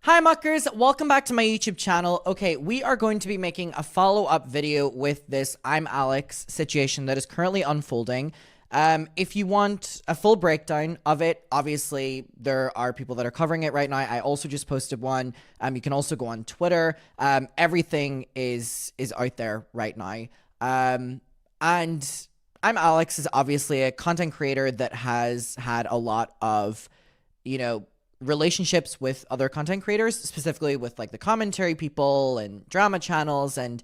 Hi muckers, welcome back to my YouTube channel. Okay, we are going to be making a follow-up video with this ImAllexx's situation that is currently unfolding. If you want a full breakdown of it, obviously there are people that are covering it right now. I also just posted one. You can also go on Twitter. Everything is out there right now. And ImAllexx's is obviously a content creator that has had a lot of, relationships with other content creators, specifically with like the commentary people and drama channels. And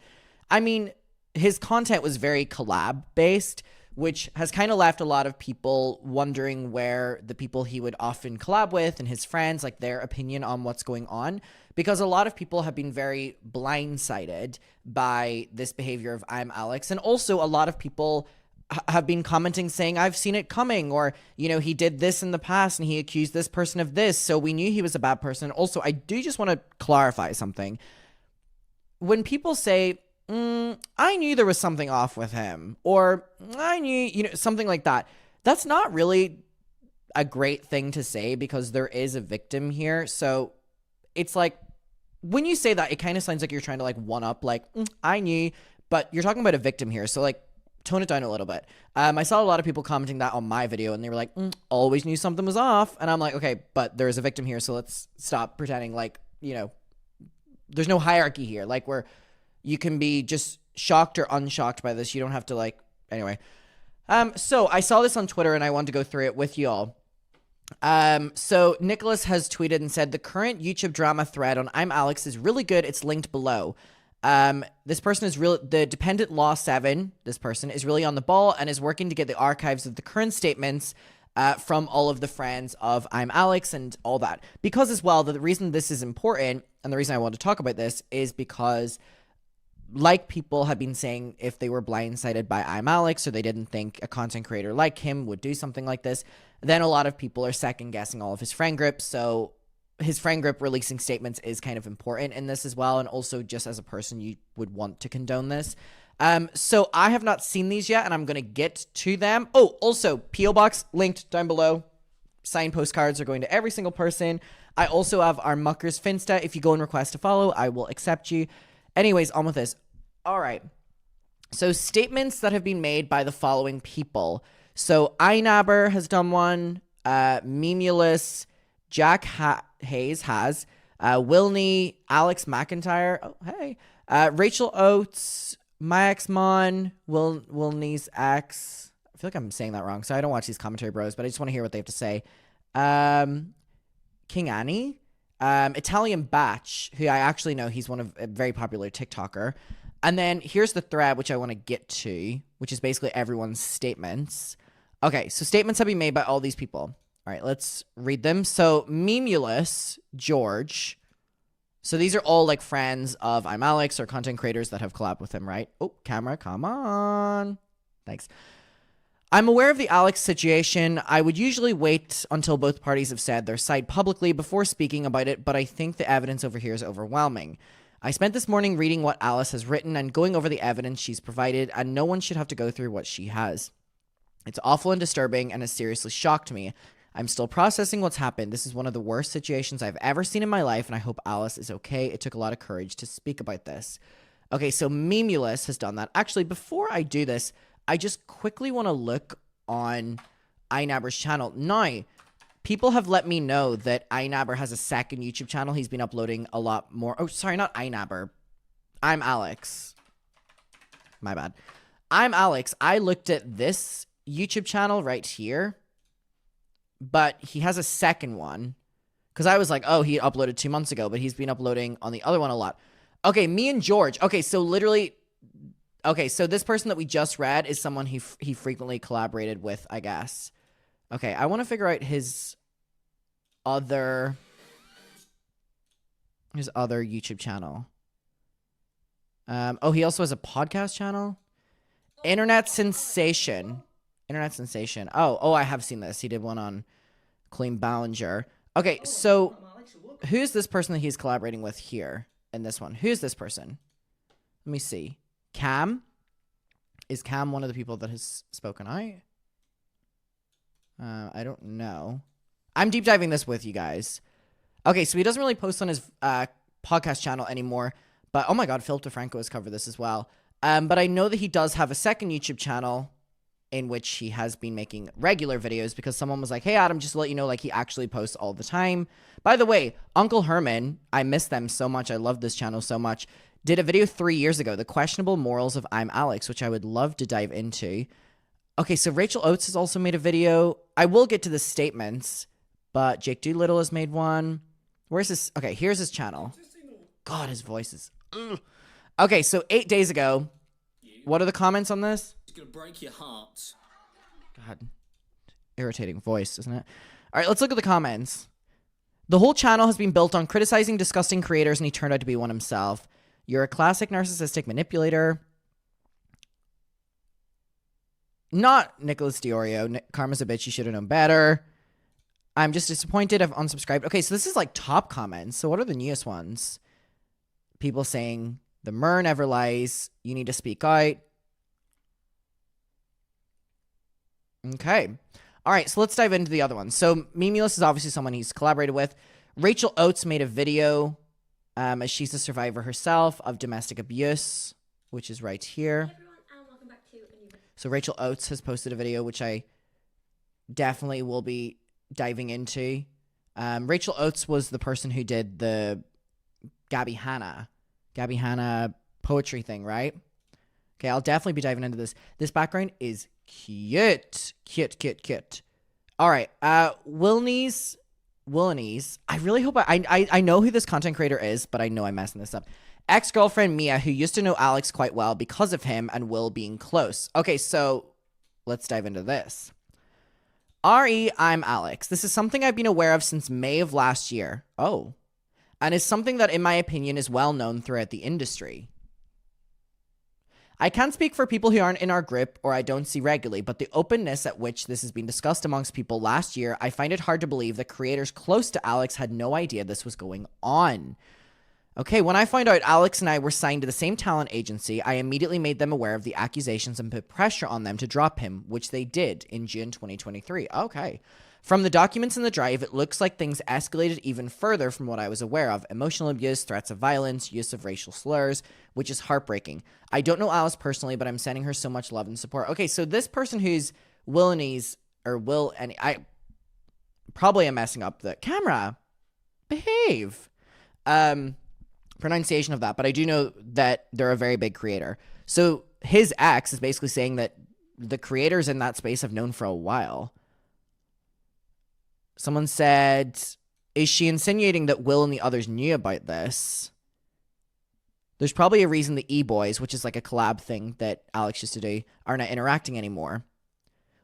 I mean, his content was very collab based, which has kind of left a lot of people wondering where the people he would often collab with and his friends, like their opinion on what's going on, because a lot of people have been very blindsided by this behavior of ImAllexx's. And also a lot of people have been commenting saying, I've seen it coming, or, he did this in the past and he accused this person of this, so we knew he was a bad person. Also, I do just want to clarify something. When people say, I knew there was something off with him, or I knew, something like that, that's not really a great thing to say because there is a victim here. So it's like, when you say that, it kind of sounds like you're trying to like one up, like, I knew, but you're talking about a victim here. So like, tone it down a little bit. I saw a lot of people commenting that on my video and they were like, always knew something was off. And I'm like, okay, but there's a victim here. So let's stop pretending like, there's no hierarchy here. Like where you can be just shocked or unshocked by this. You don't have to like, anyway. So I saw this on Twitter and I wanted to go through it with y'all. So Nicholas has tweeted and said, the current YouTube drama thread on ImAllexx's is really good. It's linked below. This person is the Dependent Law 7, this person is really on the ball and is working to get the archives of the current statements from all of the friends of ImAllexx's and all that. Because as well, the reason this is important and the reason I want to talk about this is because like people have been saying, if they were blindsided by ImAllexx's or they didn't think a content creator like him would do something like this, then a lot of people are second guessing all of his friend groups. So his friend group releasing statements is kind of important in this as well. And also just as a person, you would want to condone this. So I have not seen these yet and I'm going to get to them. Oh, also P.O. Box linked down below. Signed postcards are going to every single person. I also have our Muckers Finsta. If you go and request to follow, I will accept you. Anyways, on with this. All right. So statements that have been made by the following people. So Inabber has done one. Mimulus, Jack Hayes has, Wilney, Alex McIntyre, oh, hey, Rachel Oates, my ex-mon, Wilney's ex, I feel like I'm saying that wrong, so I don't watch these commentary bros, but I just want to hear what they have to say. King Annie, Italian Batch, who I actually know, he's a very popular TikToker, and then here's the thread, which I want to get to, which is basically everyone's statements. Okay, so statements have been made by all these people. All right, let's read them. So Mimulus, George. So these are all like friends of ImAllexx's or content creators that have collabed with him, right? Oh, camera, come on. Thanks. I'm aware of the Alex situation. I would usually wait until both parties have said their side publicly before speaking about it, but I think the evidence over here is overwhelming. I spent this morning reading what Alice has written and going over the evidence she's provided, and no one should have to go through what she has. It's awful and disturbing and has seriously shocked me. I'm still processing what's happened. This is one of the worst situations I've ever seen in my life, and I hope Alice is okay. It took a lot of courage to speak about this. Okay, so Mimulus has done that. Actually, before I do this, I just quickly want to look on Inabber's channel. Now, people have let me know that Inabber has a second YouTube channel. He's been uploading a lot more. Oh, sorry, not Inabber. ImAllexx's. My bad. ImAllexx's. I looked at this YouTube channel right here. But he has a second one. Because I was like, oh, he uploaded 2 months ago. But he's been uploading on the other one a lot. Okay, me and George. Okay, so literally... Okay, so this person that we just read is someone he frequently collaborated with, I guess. Okay, I want to figure out his other YouTube channel. Oh, he also has a podcast channel. Internet Sensation. Internet Sensation. Oh, I have seen this. He did one on Clean Ballinger. Okay, so who's this person that he's collaborating with here in this one? Who's this person? Let me see. Cam? Is Cam one of the people that has spoken out? I don't know. I'm deep diving this with you guys. Okay, so he doesn't really post on his podcast channel anymore. But, oh my God, Philip DeFranco has covered this as well. But I know that he does have a second YouTube channel in which he has been making regular videos because someone was like, hey, Adam, just to let you know, like, he actually posts all the time. By the way, Uncle Herman, I miss them so much. I love this channel so much. Did a video 3 years ago, The Questionable Morals of ImAllexx, which I would love to dive into. Okay, so Rachel Oates has also made a video. I will get to the statements, but Jake Doolittle has made one. Where's this? Okay, here's his channel. God, his voice is... Ugh. Okay, so 8 days ago, what are the comments on this? It's gonna break your heart. God, irritating voice, isn't it? All right, let's look at the comments. The whole channel has been built on criticizing disgusting creators, and he turned out to be one himself. You're a classic narcissistic manipulator. Not Nicholas Diorio. Karma's a bitch. You should have known better. I'm just disappointed. I've unsubscribed. Okay, so this is like top comments. So what are the newest ones? People saying, the myrrh never lies. You need to speak out. Okay. All right, so let's dive into the other ones. So Mimulus is obviously someone he's collaborated with. Rachel Oates made a video as she's a survivor herself of domestic abuse, which is right here. Hey everyone, and welcome back to a new video. So Rachel Oates has posted a video, which I definitely will be diving into. Rachel Oates was the person who did the Gabby Hanna poetry thing, right? Okay, I'll definitely be diving into this. This background is cute. Cute. All right, Wilnese. I really hope I know who this content creator is, but I know I'm messing this up. Ex-girlfriend Mia, who used to know Alex quite well because of him and Will being close. Okay, so let's dive into this. ImAllexx's. This is something I've been aware of since May of last year. Oh. And is something that, in my opinion, is well known throughout the industry. I can't speak for people who aren't in our group or I don't see regularly, but the openness at which this has been discussed amongst people last year, I find it hard to believe that creators close to Alex had no idea this was going on. Okay, when I found out Alex and I were signed to the same talent agency, I immediately made them aware of the accusations and put pressure on them to drop him, which they did in June 2023. Okay. From the documents in the drive, it looks like things escalated even further from what I was aware of. Emotional abuse, threats of violence, use of racial slurs, which is heartbreaking. I don't know Alice personally, but I'm sending her so much love and support. Okay, so this person who's Willenese, or Will, and I probably am messing up the camera. Behave. Pronunciation of that, but I do know that they're a very big creator. So his ex is basically saying that the creators in that space have known for a while. Someone said, is she insinuating that Will and the others knew about this? There's probably a reason the E-Boys, which is like a collab thing that Alex used to do, are not interacting anymore.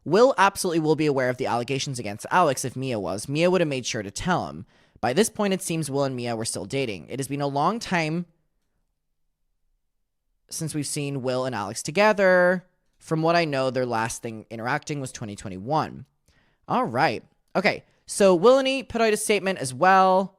Will absolutely will be aware of the allegations against Alex if Mia was. Mia would have made sure to tell him. By this point, it seems Will and Mia were still dating. It has been a long time since we've seen Will and Alex together. From what I know, their last thing interacting was 2021. All right. Okay. So Willany put out a statement as well.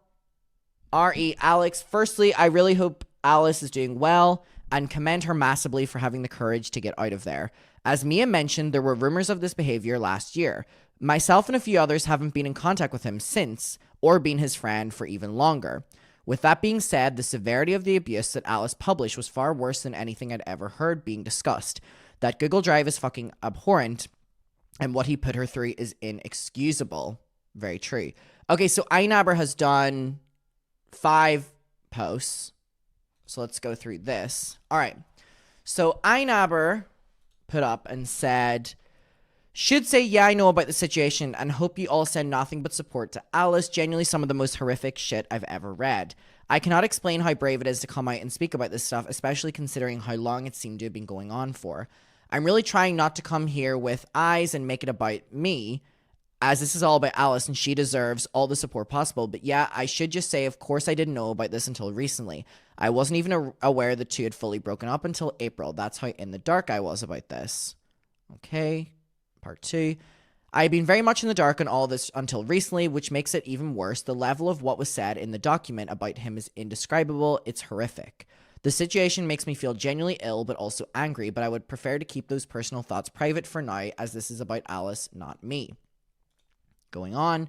Alex. Firstly, I really hope Alice is doing well and commend her massively for having the courage to get out of there. As Mia mentioned, there were rumors of this behavior last year. Myself and a few others haven't been in contact with him since or been his friend for even longer. With that being said, the severity of the abuse that Alice published was far worse than anything I'd ever heard being discussed. That Google Drive is fucking abhorrent, and what he put her through is inexcusable. Very true. Okay, so Inabber has done 5 posts. So let's go through this. All right. So Inabber put up and said, should say, yeah, I know about the situation and hope you all send nothing but support to Alice. Genuinely some of the most horrific shit I've ever read. I cannot explain how brave it is to come out and speak about this stuff, especially considering how long it seemed to have been going on for. I'm really trying not to come here with eyes and make it about me, as this is all about Alice and she deserves all the support possible. But yeah, I should just say, of course I didn't know about this until recently. I wasn't even aware the two had fully broken up until April. That's how in the dark I was about this. Okay, part 2. I've been very much in the dark on all this until recently, which makes it even worse. The level of what was said in the document about him is indescribable. It's horrific. The situation makes me feel genuinely ill, but also angry, but I would prefer to keep those personal thoughts private for now, as this is about Alice, not me. Going on.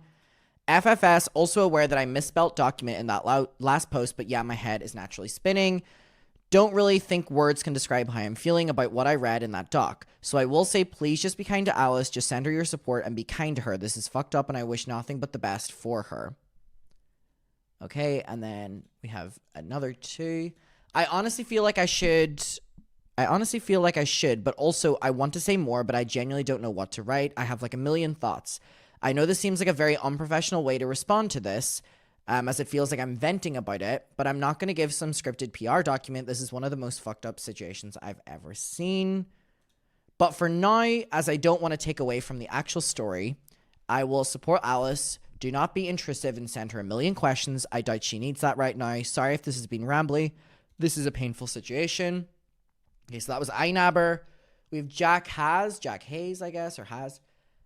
FFS, also aware that I misspelt document in that last post, but yeah, my head is naturally spinning. Don't really think words can describe how I'm feeling about what I read in that doc. So I will say, please just be kind to Alice. Just send her your support and be kind to her. This is fucked up and I wish nothing but the best for her. Okay, and then we have another 2. I honestly feel like I should, but also I want to say more, but I genuinely don't know what to write. I have like a million thoughts. I know this seems like a very unprofessional way to respond to this, as it feels like I'm venting about it, but I'm not going to give some scripted PR document. This is one of the most fucked up situations I've ever seen. But for now, as I don't want to take away from the actual story, I will support Alice. Do not be intrusive and send her a million questions. I doubt she needs that right now. Sorry if this has been rambly. This is a painful situation. Okay, so that was Inabber. We have Jack Hayes, I guess, or Has.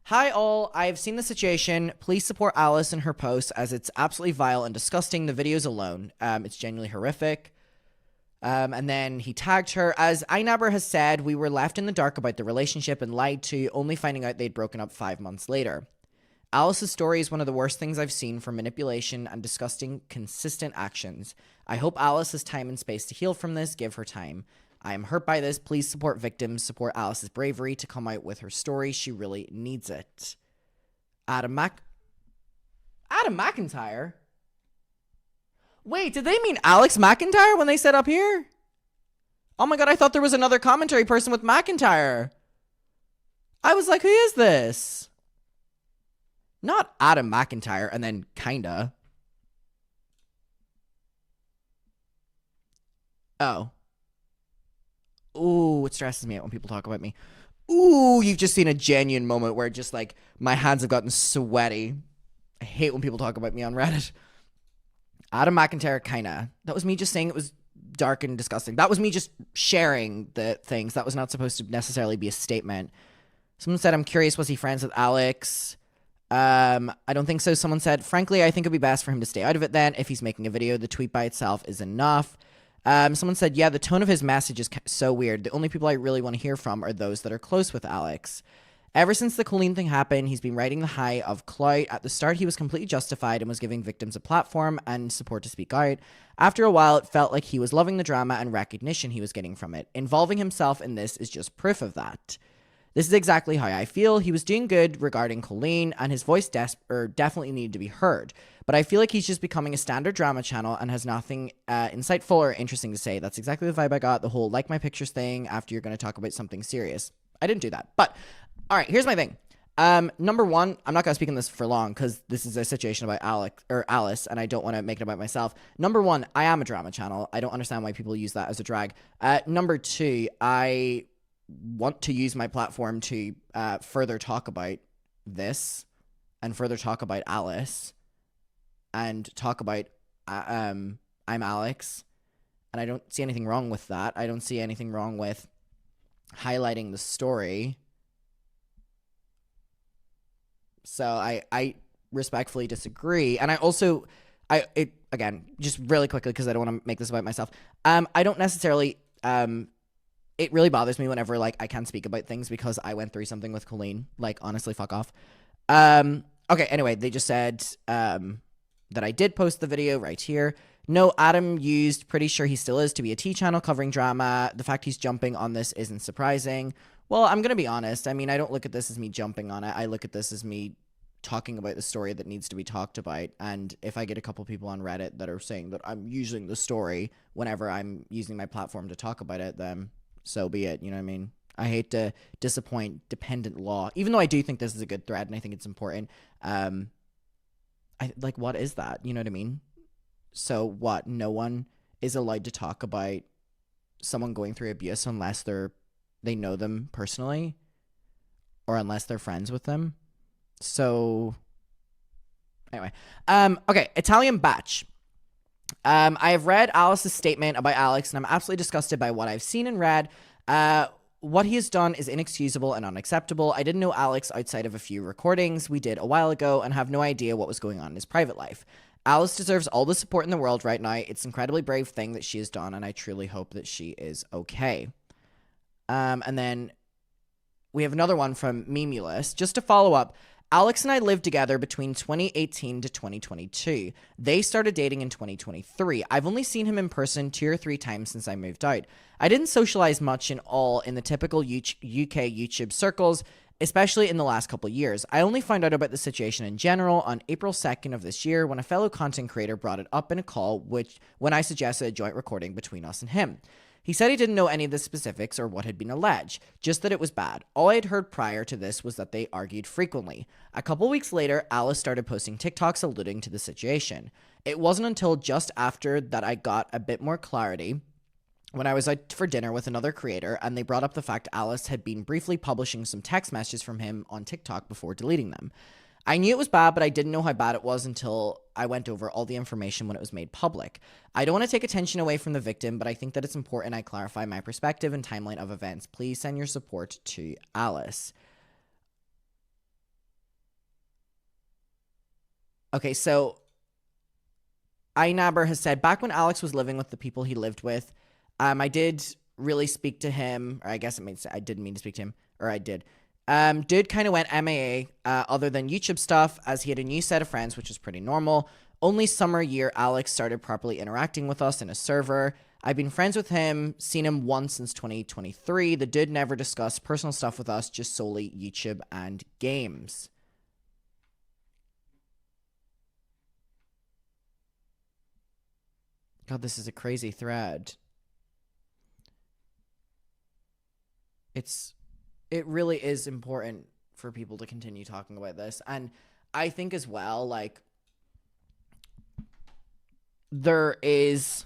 Hi all, I have seen the situation. Please support Alice in her post as it's absolutely vile and disgusting. The videos alone, it's genuinely horrific. And then he tagged her. As Inabber has said, we were left in the dark about the relationship and lied to, only finding out they'd broken up 5 months later. Alice's story is one of the worst things I've seen for manipulation and disgusting, consistent actions. I hope Alice has time and space to heal from this. Give her time. I am hurt by this. Please support victims. Support Alice's bravery to come out with her story. She really needs it. Adam McIntyre? Wait, did they mean Alex McIntyre when they said up here? Oh my god, I thought there was another commentary person with McIntyre. I was like, who is this? Not Adam McIntyre and then kinda. Oh. Ooh, it stresses me out when people talk about me. Ooh, you've just seen a genuine moment where just like my hands have gotten sweaty. I hate when people talk about me on Reddit. Adam McIntyre, kinda. That was me just saying it was dark and disgusting. That was me just sharing the things. That was not supposed to necessarily be a statement. Someone said, I'm curious, was he friends with Alex? I don't think so. Someone said, frankly, I think it'd be best for him to stay out of it then. If he's making a video, the tweet by itself is enough. Someone said, yeah, the tone of his message is so weird. The only people I really want to hear from are those that are close with Alex. Ever since the Colleen thing happened, he's been riding the high of clout. At the start, he was completely justified and was giving victims a platform and support to speak out. After a while, it felt like he was loving the drama and recognition he was getting from it. Involving himself in this is just proof of that. This is exactly how I feel. He was doing good regarding Colleen, and his voice definitely needed to be heard. But I feel like he's just becoming a standard drama channel and has nothing insightful or interesting to say. That's exactly the vibe I got, the whole like my pictures thing after you're going to talk about something serious. I didn't do that. But, all right, here's my thing. Number one, I'm not going to speak on this for long because this is a situation about Alice, and I don't want to make it about myself. Number one, I am a drama channel. I don't understand why people use that as a drag. Number two, I want to use my platform to further talk about this and further talk about Alice and talk about ImAllexx's, and I don't see anything wrong with that. I don't see anything wrong with highlighting the story. So I respectfully disagree. And I also, again, just really quickly, because I don't want to make this about myself. I don't necessarily, it really bothers me whenever, like, I can't speak about things because I went through something with Colleen. Like, honestly, fuck off. Okay, anyway, they just said, that I did post the video right here. No, Adam used, pretty sure he still is, to be a T channel covering drama. The fact he's jumping on this isn't surprising. Well, I'm going to be honest. I mean, I don't look at this as me jumping on it. I look at this as me talking about the story that needs to be talked about. And if I get a couple people on Reddit that are saying that I'm using the story whenever I'm using my platform to talk about it, then so be it. You know what I mean? I hate to disappoint dependent law, even though I do think this is a good thread and I think it's important. Like, what is that? You know what I mean? So what? No one is allowed to talk about someone going through abuse unless they know them personally or unless they're friends with them. So anyway, okay, Italian Batch. I have read Alice's statement about Alex, and I'm absolutely disgusted by what I've seen and read. What he has done is inexcusable and unacceptable. I didn't know Alex outside of a few recordings we did a while ago and have no idea what was going on in his private life. Alice deserves all the support in the world right now. It's an incredibly brave thing that she has done, and I truly hope that she is okay. And then we have another one from Mimulus. Just to follow up, Alex and I lived together between 2018 to 2022. They started dating in 2023. I've only seen him in person 2 or 3 times since I moved out. I didn't socialize much in the typical UK YouTube circles, especially in the last couple of years. I only found out about the situation in general on April 2nd of this year when a fellow content creator brought it up in a call when I suggested a joint recording between us and him. He said he didn't know any of the specifics or what had been alleged, just that it was bad. All I had heard prior to this was that they argued frequently. A couple weeks later, Alice started posting TikToks alluding to the situation. It wasn't until just after that I got a bit more clarity when I was out for dinner with another creator and they brought up the fact Alice had been briefly publishing some text messages from him on TikTok before deleting them. I knew it was bad, but I didn't know how bad it was until I went over all the information when it was made public. I don't want to take attention away from the victim, but I think that it's important I clarify my perspective and timeline of events. Please send your support to Alice. Okay, so Inabber has said, back when Alex was living with the people he lived with, I did really speak to him, or I guess I didn't mean to speak to him, or I did. Dude kind of went MAA, other than YouTube stuff, as he had a new set of friends, which was pretty normal. Only summer year, Alex started properly interacting with us in a server. I've been friends with him, seen him once since 2023. The dude never discussed personal stuff with us, just solely YouTube and games. God, this is a crazy thread. It really is important for people to continue talking about this. And I think as well, like, there is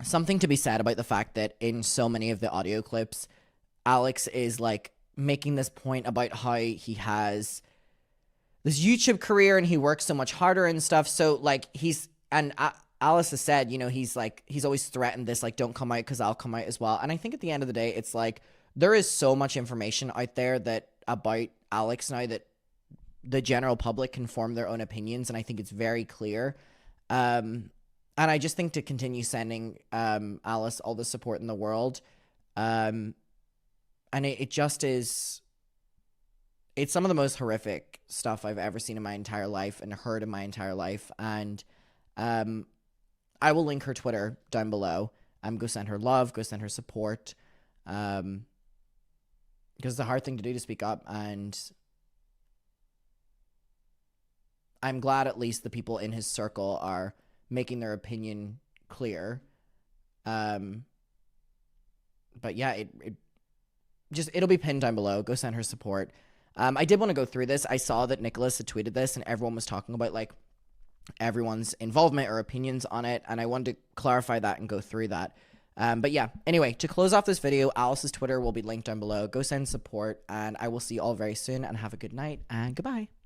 something to be said about the fact that in so many of the audio clips, Alex is, like, making this point about how he has this YouTube career and he works so much harder and stuff. So, like, Alice has said, you know, he's always threatened this, like, don't come out because I'll come out as well. And I think at the end of the day, it's like, there is so much information out there about Alex now that the general public can form their own opinions, and I think it's very clear. And I just think to continue sending Alice all the support in the world, and it just is. It's some of the most horrific stuff I've ever seen in my entire life and heard in my entire life, and I will link her Twitter down below. Go send her love, go send her support. Because it's a hard thing to do to speak up, and I'm glad at least the people in his circle are making their opinion clear. But yeah, it'll be pinned down below. Go send her support. I did want to go through this. I saw that Nicholas had tweeted this, and everyone was talking about, like, everyone's involvement or opinions on it, and I wanted to clarify that and go through that. But yeah, anyway, to close off this video, Alice's Twitter will be linked down below. Go send support, and I will see you all very soon, and have a good night, and goodbye.